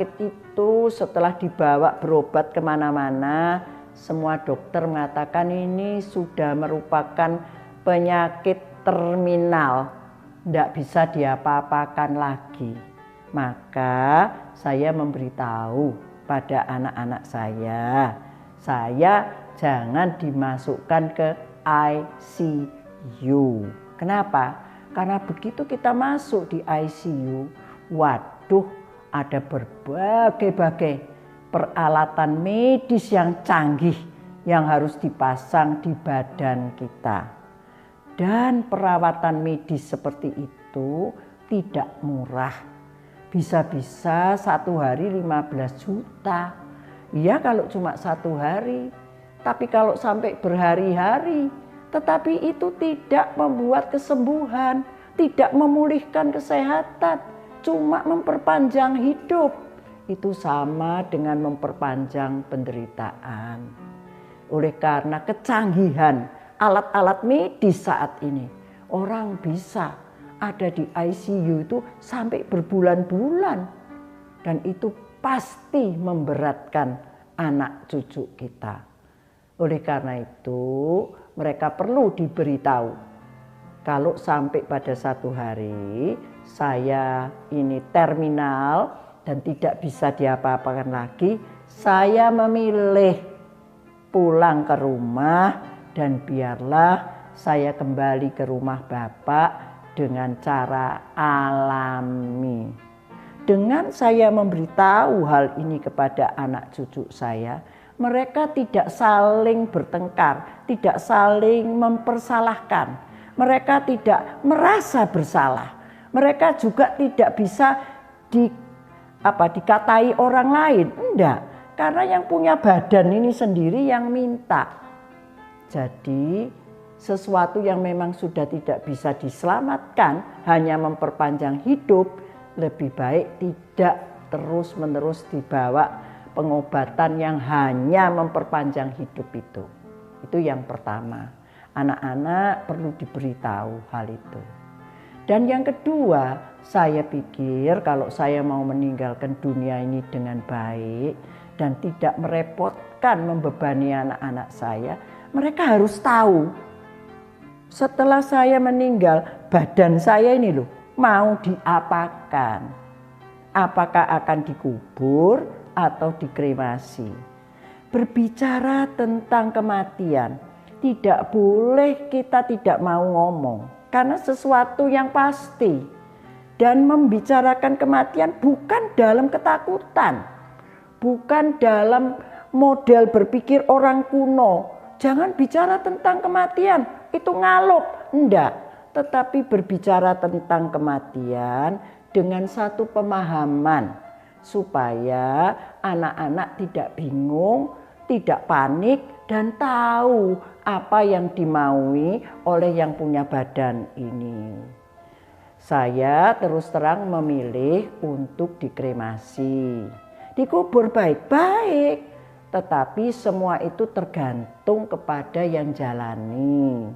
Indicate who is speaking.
Speaker 1: Itu setelah dibawa berobat kemana-mana, semua dokter mengatakan ini sudah merupakan penyakit terminal, tidak bisa diapa-apakan lagi. Maka saya memberitahu pada anak-anak saya jangan dimasukkan ke ICU. Kenapa? Karena begitu kita masuk di ICU, waduh, ada berbagai-bagai peralatan medis yang canggih yang harus dipasang di badan kita. Dan perawatan medis seperti itu tidak murah. Bisa-bisa 1 hari 15 juta. Ya kalau cuma 1 hari. Tapi kalau sampai berhari-hari, tetapi itu tidak membuat kesembuhan, tidak memulihkan kesehatan, cuma memperpanjang hidup. Itu sama dengan memperpanjang penderitaan. Oleh karena kecanggihan alat-alat medis saat ini, orang bisa ada di ICU itu sampai berbulan-bulan. Dan itu pasti memberatkan anak cucu kita. Oleh karena itu mereka perlu diberitahu. Kalau sampai pada 1 hari saya ini terminal dan tidak bisa diapa-apakan lagi, saya memilih pulang ke rumah dan biarlah saya kembali ke rumah Bapak dengan cara alami. Dengan saya memberitahu hal ini kepada anak cucu saya, mereka tidak saling bertengkar, tidak saling mempersalahkan. Mereka tidak merasa bersalah. Mereka juga tidak bisa dikatai orang lain. Enggak, karena yang punya badan ini sendiri yang minta. Jadi sesuatu yang memang sudah tidak bisa diselamatkan, hanya memperpanjang hidup, lebih baik tidak terus-menerus dibawa pengobatan yang hanya memperpanjang hidup itu. Itu yang pertama. Anak-anak perlu diberitahu hal itu. Dan yang kedua, saya pikir kalau saya mau meninggalkan dunia ini dengan baik dan tidak merepotkan, membebani anak-anak saya, mereka harus tahu setelah saya meninggal, badan saya ini loh mau diapakan. Apakah akan dikubur atau dikremasi. Berbicara tentang kematian, tidak boleh kita tidak mau ngomong, karena sesuatu yang pasti. Dan membicarakan kematian bukan dalam ketakutan, bukan dalam model berpikir orang kuno. Jangan bicara tentang kematian, itu ngaluk, enggak. Tetapi berbicara tentang kematian dengan satu pemahaman, supaya anak-anak tidak bingung, tidak panik, dan tahu apa yang dimaui oleh yang punya badan ini. Saya terus terang memilih untuk dikremasi, dikubur baik-baik, tetapi semua itu tergantung kepada yang jalani.